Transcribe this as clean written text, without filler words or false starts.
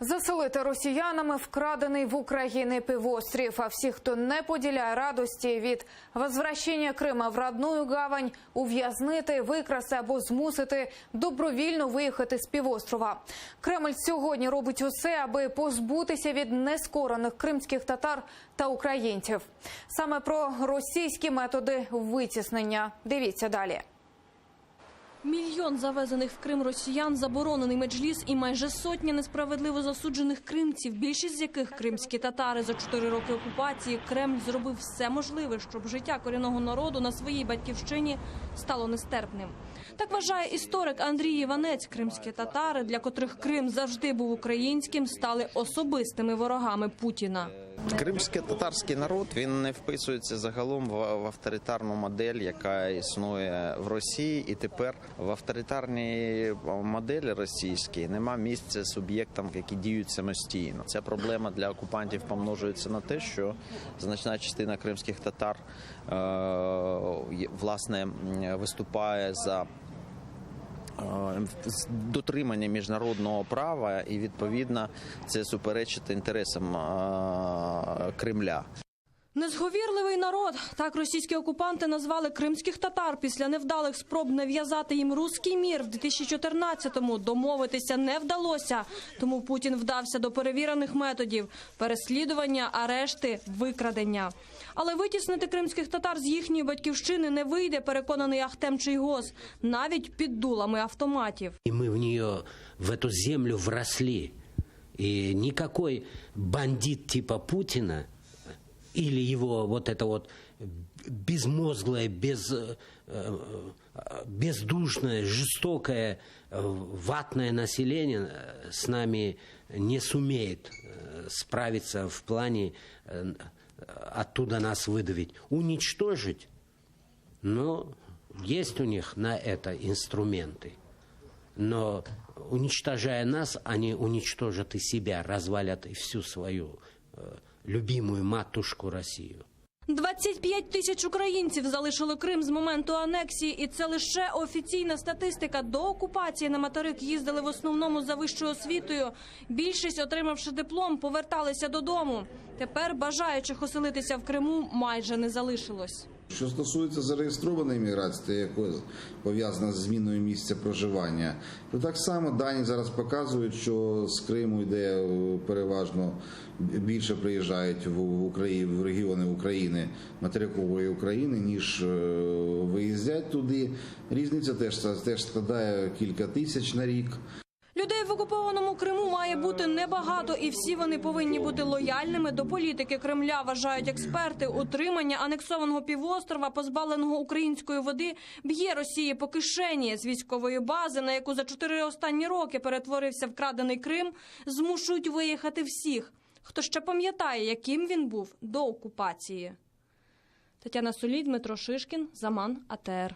Заселити росіянами вкрадений в Україні півострів, а всі, хто не поділяє радості від возвращення Крима в родную гавань, ув'язнити, викрасти або змусити добровільно виїхати з півострова. Кремль сьогодні робить усе, аби позбутися від нескорених кримських татар та українців. Саме про російські методи витіснення. Дивіться далі. Мільйон завезених в Крим росіян, заборонений меджліс і майже сотня несправедливо засуджених кримців, більшість з яких кримські татари. За 4 роки окупації Кремль зробив все можливе, щоб життя корінного народу на своїй батьківщині стало нестерпним. Так вважає історик Андрій Іванець. Кримські татари, для котрих Крим завжди був українським, стали особистими ворогами Путіна. Кримський татарський народ, він не вписується загалом в авторитарну модель, яка існує в Росії. І тепер в авторитарній моделі російській нема місця суб'єктам, які діють самостійно. Ця проблема для окупантів помножується на те, що значна частина кримських татар власне виступає за дотримання міжнародного права, і відповідно це суперечить інтересам Кремля. Незговірливий народ – так російські окупанти назвали кримських татар після невдалих спроб нав'язати їм руський мір в 2014-му. Домовитися не вдалося, тому Путін вдався до перевірених методів – переслідування, арешти, викрадення. Але витіснити кримських татар з їхньої батьківщини не вийде, переконаний Ахтем Чийгоз, навіть під дулами автоматів. І ми в неї, в цю землю вросли. І ніякий бандит типа Путіна или его вот это вот безмозглое, бездушное, жестокое, ватное население с нами не сумеет справиться в плане оттуда нас выдавить. Уничтожить, но есть у них на это инструменты. Но уничтожая нас, они уничтожат и себя, развалят и всю свою любимую матушку Росію. 25 тисяч українців залишили Крим з моменту анексії, і це лише офіційна статистика. До окупації на материк їздили в основному за вищою освітою. Більшість, отримавши диплом, поверталися додому. Тепер бажаючих оселитися в Криму майже не залишилось. Що стосується зареєстрованої міграції, яка пов'язана з зміною місця проживання, то так само дані зараз показують, що з Криму йде переважно більше приїжджають в регіони України, материкової України, ніж виїздять туди. Різниця теж складає кілька тисяч на рік. Людей в окупованому Криму має бути небагато, і всі вони повинні бути лояльними до політики Кремля, вважають експерти. Утримання анексованого півострова, позбавленого української води, б'є Росії по кишені. З військової бази, на яку за 4 останні роки перетворився вкрадений Крим, змушують виїхати всіх, хто ще пам'ятає, яким він був до окупації. Тетяна Солій, Дмитро Шишкін, Заман, АТР.